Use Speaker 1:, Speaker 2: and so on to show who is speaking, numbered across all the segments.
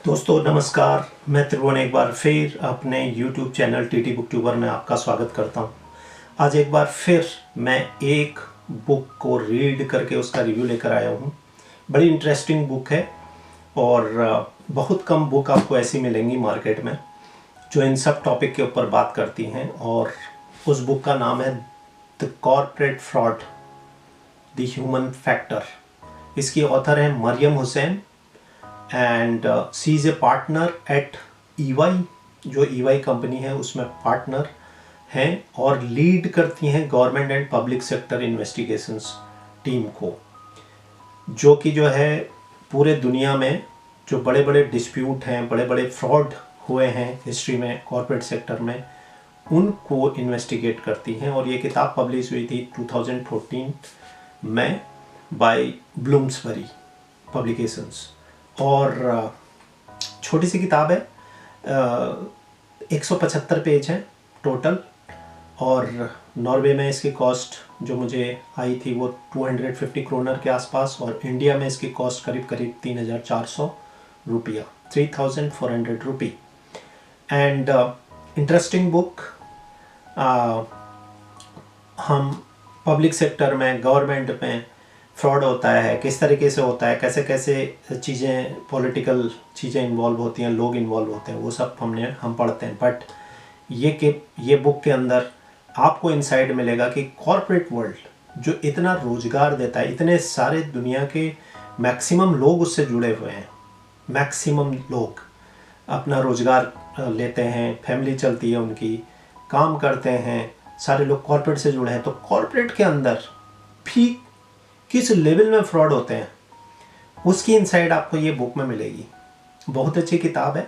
Speaker 1: दोस्तों नमस्कार। मैं त्रिभुवन एक बार फिर अपने YouTube channel TT book tuber में आपका स्वागत करता हूं। आज एक बार फिर मैं एक बुक को रीड करके उसका रिव्यू लेकर आया हूं। बड़ी इंटरेस्टिंग बुक है और बहुत कम बुक आपको ऐसी मिलेंगी मार्केट में जो इन सब टॉपिक के ऊपर बात करती हैं। और उस बुक का नाम है the corporate fraud, the human factor. इसकी ऑथर है Mariam Hussain and she is a partner at EY, जो EY कंपनी है उसमें पार्टनर हैं और लीड करती हैं government and public sector investigations team को, जो कि जो है पूरे दुनिया में जो बड़े बड़े डिस्प्यूट हैं, बड़े बड़े फ्रॉड हुए हैं हिस्ट्री में कॉर्पोरेट सेक्टर में, उनको इन्वेस्टिगेट करती हैं। और ये किताब पब्लिश हुई थी 2014 में बाय ब्लूम्सबरी पब्लिकेशंस। और छोटी सी किताब है, 175 पेज है टोटल। और नॉर्वे में इसकी कॉस्ट जो मुझे आई थी वो 250 क्रोनर के आसपास, और इंडिया में इसकी कॉस्ट करीब 3,400 रुपया, 3,400 रुपी। And interesting book. हम पब्लिक सेक्टर में, गवर्नमेंट में फ्रॉड होता है, किस तरीके से होता है, कैसे कैसे चीज़ें, पॉलिटिकल चीज़ें इन्वॉल्व होती हैं, लोग इन्वॉल्व होते हैं, वो सब हम पढ़ते हैं। बट ये बुक के अंदर आपको इनसाइड मिलेगा कि कॉर्पोरेट वर्ल्ड जो इतना रोजगार देता है, इतने सारे दुनिया के मैक्सिमम लोग उससे जुड़े हुए हैं, मैक्सिमम लोग अपना रोजगार लेते हैं, फैमिली चलती है उनकी, काम करते हैं, सारे लोग कॉर्पोरेट से जुड़े हैं। तो कॉर्पोरेट के अंदर भी किस लेवल में फ्रॉड होते हैं उसकी इनसाइड आपको ये बुक में मिलेगी। बहुत अच्छी किताब है।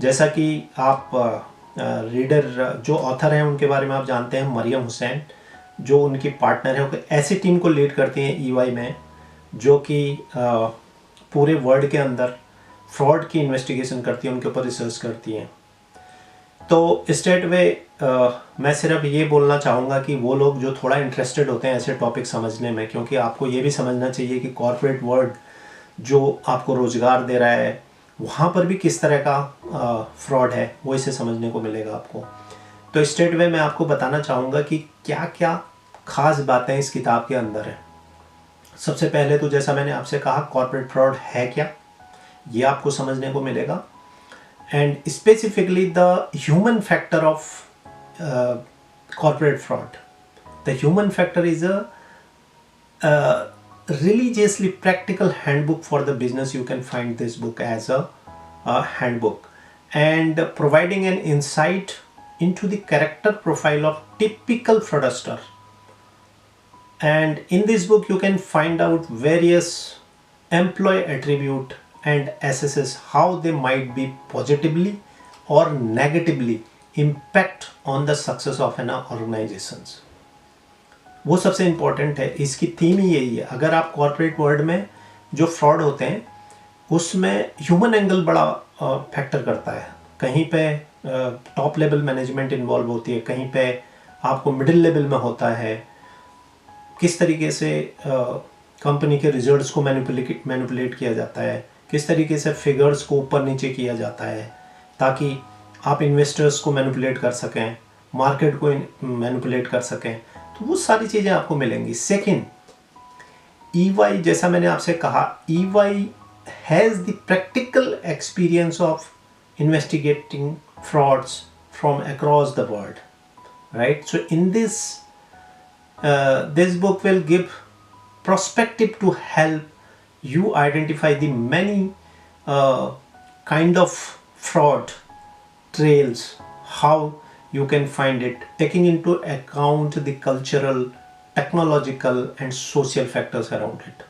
Speaker 1: जैसा कि आप रीडर, जो ऑथर हैं उनके बारे में आप जानते हैं, मरियम हुसैन, जो उनकी पार्टनर है, वो ऐसी टीम को लीड करती हैं EY में, जो कि पूरे वर्ल्ड के अंदर फ्रॉड की इन्वेस्टिगेशन करती है, उनके ऊपर रिसर्च करती हैं। तो स्ट्रेट वे मैं सिर्फ ये बोलना चाहूँगा कि वो लोग जो थोड़ा इंटरेस्टेड होते हैं ऐसे टॉपिक समझने में, क्योंकि आपको ये भी समझना चाहिए कि कॉर्पोरेट वर्ल्ड जो आपको रोज़गार दे रहा है वहाँ पर भी किस तरह का फ्रॉड है, वो इसे समझने को मिलेगा आपको। तो स्ट्रेट वे मैं आपको बताना चाहूँगा कि क्या क्या खास बातें इस किताब के अंदर है। सबसे पहले तो जैसा मैंने आपसे कहा, कॉर्पोरेट फ्रॉड है क्या, ये आपको समझने को मिलेगा। And specifically the human factor of corporate fraud. The human factor is a religiously practical handbook for the business. You can find this book as a handbook, and providing an insight into the character profile of typical fraudster. And in this book you can find out various employee attribute and assesses how they might be positively or negatively impact on the success of an organization. वो सबसे important है, इसकी theme ही यही है। अगर आप corporate world में जो फ्रॉड होते हैं उसमें ह्यूमन एंगल बड़ा फैक्टर करता है। कहीं पे टॉप लेवल मैनेजमेंट इन्वॉल्व होती है, कहीं पे आपको मिडिल लेवल में होता है, किस तरीके से कंपनी के रिजल्ट्स को मैनिपुलेट किया जाता है, किस तरीके से फिगर्स को ऊपर नीचे किया जाता है ताकि आप इन्वेस्टर्स को मैनिपुलेट कर सकें, मार्केट को मैनिपुलेट कर सकें। तो वो सारी चीज़ें आपको मिलेंगी। सेकंड, EY, जैसा मैंने आपसे कहा, EY has the practical experience of investigating frauds from across the world, right? So in this book will give perspective to help you identify the many kind of fraud trails, how you can find it, taking into account the cultural, technological and social factors around it.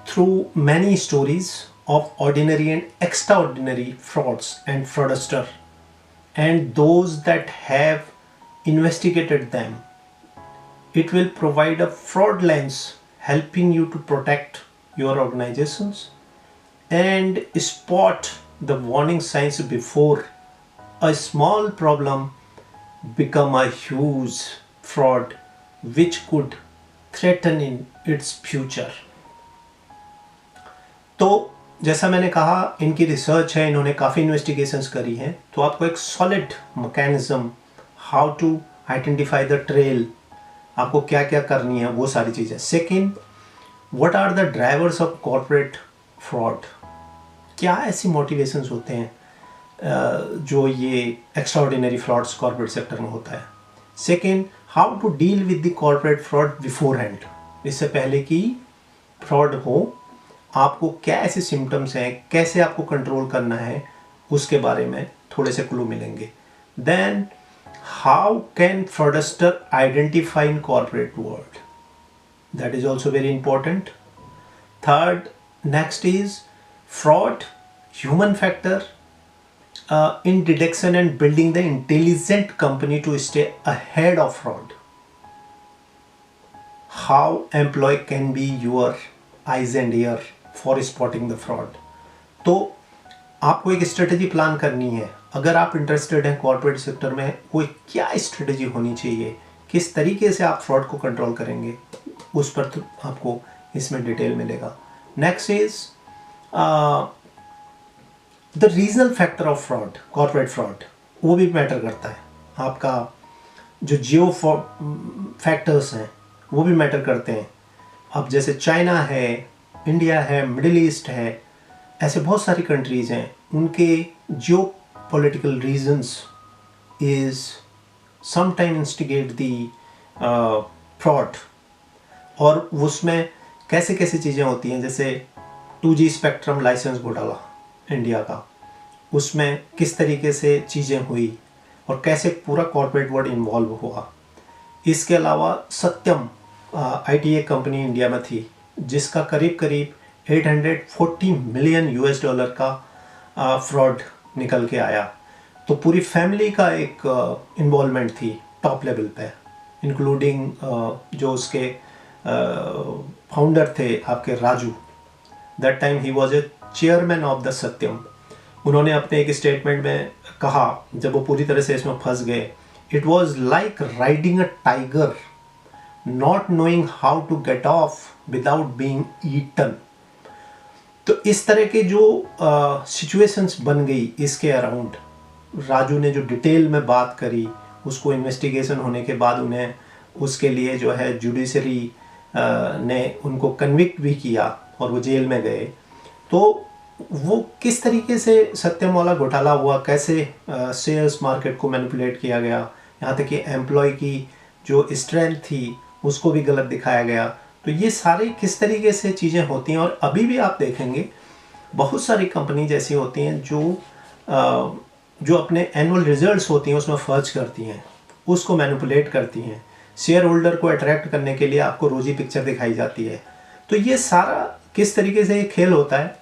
Speaker 1: Through many stories of ordinary and extraordinary frauds and fraudster, and those that have investigated them, it will provide a fraud lens helping you to protect your organizations and spot the warning signs before a small problem become a huge fraud which could threaten in its future. तो जैसा मैंने कहा, इनकी research है, इन्होंने काफ़ी investigations करी हैं, तो आपको एक solid mechanism, how to identify the trail, आपको क्या क्या करनी है, वो सारी चीज़ें. Second, what are the drivers of corporate fraud, क्या ऐसी मोटिवेशंस होते हैं जो ये एक्स्ट्राऑर्डिनरी फ्रॉड्स कॉर्पोरेट सेक्टर में होता है. Second, how to deal with the corporate fraud beforehand, इससे पहले कि फ्रॉड हो, आपको क्या ऐसे सिम्टम्स हैं, कैसे आपको कंट्रोल करना है, उसके बारे में थोड़े से क्लू मिलेंगे. Then how can fraudster identify in corporate world, that is also very important. Third, next is fraud, human factor in detection and building the intelligent company to stay ahead of fraud. How employee can be your eyes and ear for spotting the fraud. तो आपको एक strategy plan करनी है. अगर आप interested हैं corporate sector में, वो क्या स्ट्रेटेजी होनी चाहिए, किस तरीके से आप फ्रॉड को कंट्रोल करेंगे, उस पर तो आपको इसमें डिटेल मिलेगा. Next is the regional factor of fraud, corporate fraud, वो भी मैटर करता है. आपका जो जियो फैक्टर्स हैं वो भी मैटर करते हैं. अब जैसे चाइना है, इंडिया है, मिडिल ईस्ट है, ऐसे बहुत सारी कंट्रीज़ हैं, उनके geopolitical reasons is sometime instigate the fraud. और उसमें कैसे कैसे चीज़ें होती हैं, जैसे 2G स्पेक्ट्रम लाइसेंस घोटाला इंडिया का, उसमें किस तरीके से चीज़ें हुई और कैसे पूरा कॉर्पोरेट वर्ल्ड इन्वॉल्व हुआ. इसके अलावा सत्यम ITA कंपनी इंडिया में थी, जिसका करीब करीब 840 मिलियन US$ का फ्रॉड निकल के आया. तो पूरी फैमिली का एक इन्वॉल्वमेंट थी टॉप लेवल पे, इंक्लूडिंग जो उसके फाउंडर थे आपके Raju. That time he was a chairman of the Satyam. उन्होंने अपने एक स्टेटमेंट में कहा, जब वो पूरी तरह से इसमें फंस गए, it was like riding a tiger not knowing how to get off without being eaten. तो इस तरह के जो सिचुएशंस बन गई इसके अराउंड, राजू ने जो डिटेल में बात करी, उसको इन्वेस्टिगेशन होने के बाद उन्हें उसके लिए जो है जुडिशरी ने उनको कन्विक्ट भी किया और वो जेल में गए. तो वो किस तरीके से सत्यम वाला घोटाला हुआ, कैसे शेयर्स मार्केट को मैनिपुलेट किया गया, यहाँ तक कि एम्प्लॉय की जो स्ट्रेंथ थी उसको भी गलत दिखाया गया. तो ये सारे किस तरीके से चीज़ें होती हैं. और अभी भी आप देखेंगे बहुत सारी कंपनीज ऐसी होती हैं जो अपने एनुअल रिजल्ट्स होती हैं उसमें फर्ज करती हैं, उसको मैनिपुलेट करती हैं. शेयर होल्डर को अट्रैक्ट करने के लिए आपको रोजी पिक्चर दिखाई जाती है. तो ये सारा किस तरीके से ये खेल होता है,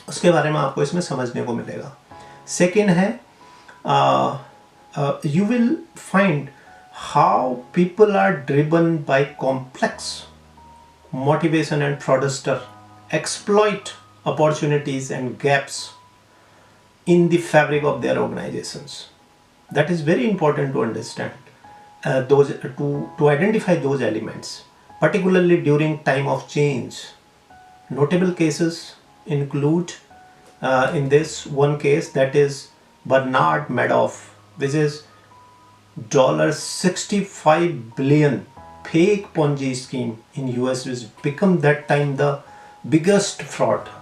Speaker 1: उसके बारे में आपको इसमें समझने को मिलेगा. सेकेंड है, you will find how people are driven by complex motivation and fraudster exploit opportunities and gaps in the fabric of their organizations. That is very important to understand to identify those elements, particularly during time of change. Notable cases include in this one case, that is Bernard Madoff, which is $65 billion fake Ponzi scheme in US, which become that time the biggest fraud.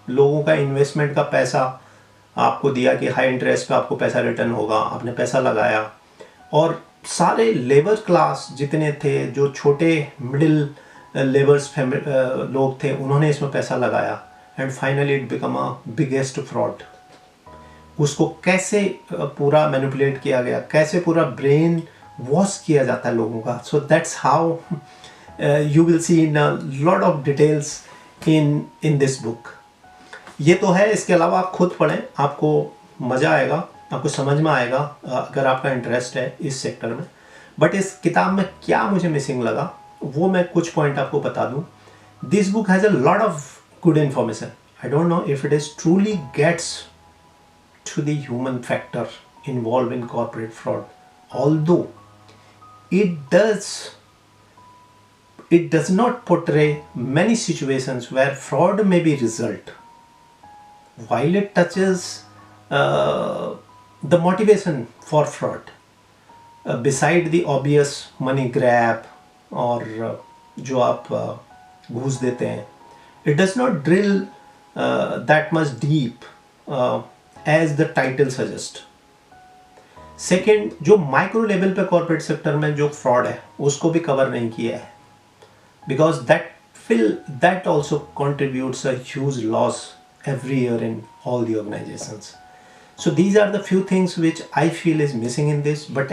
Speaker 1: लोगों का investment का पैसा आपको दिया कि high interest पे आपको पैसा रिटर्न होगा, आपने पैसा लगाया और सारे लेबर क्लास जितने थे, जो छोटे मिडिल लेबर्स लोग थे, उन्होंने इसमें पैसा लगाया and finally it become a biggest fraud. उसको कैसे पूरा मैनिपुलेट किया गया, कैसे पूरा ब्रेन वॉश किया जाता है लोगों का. So that's how you will see in a lot of details in this book. ये तो है, इसके अलावा आप खुद पढ़ें, आपको मज़ा आएगा, आपको समझ में आएगा अगर आपका इंटरेस्ट है इस सेक्टर में. बट इस किताब में क्या मुझे मिसिंग लगा वो मैं कुछ पॉइंट आपको बता दूं. This book has a lot of good information. I don't know if it is truly gets to the human factor involve in corporate fraud, although it does not portray many situations where fraud may be result. while it touches the motivation for fraud, beside the obvious money grab और जो आप घूस देते हैं, it does not drill that much deep as the title suggests. Second, जो micro level पे corporate sector में जो फ्रॉड है उसको भी कवर नहीं किया है, because that also contributes a huge loss every year in all the organizations. So these are the few things which I feel is missing in this, but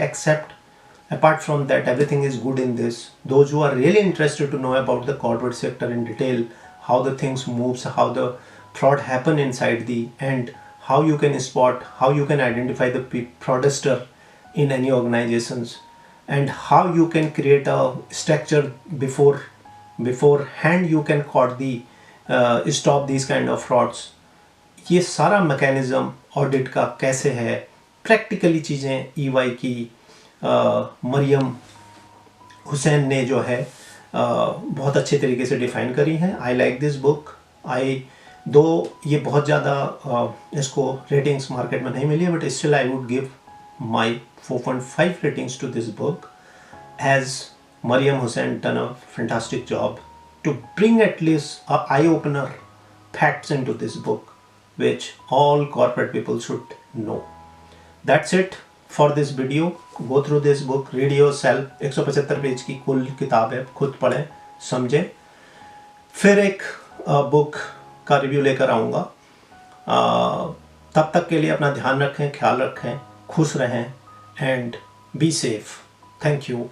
Speaker 1: apart from that, everything is good in this. Those who are really interested to know about the corporate sector in detail, how the things moves, how the fraud happen inside and how you can spot, how you can identify the fraudster in any organizations, and how you can create a structure beforehand you can stop these kind of frauds. ये सारा mechanism audit का कैसे है, practically चीज़ें EY की मरियम हुसैन ने जो है बहुत अच्छे तरीके से डिफाइन करी हैं. I like this book. दो ये बहुत ज़्यादा इसको रेटिंग्स मार्केट में नहीं मिली है, but still I would give my 4.5 ratings to this book, as Mariam Hussain done a fantastic job to bring at least a eye-opener facts into this book, which all corporate people should know. That's it for this video. Go through this book, read yourself. 175 page की कुल किताब है, खुद पढ़ें, समझें. फिर एक book का रिव्यू लेकर आऊँगा. तब तक के लिए अपना ध्यान रखें, ख्याल रखें, खुश रहें, and be safe. Thank you.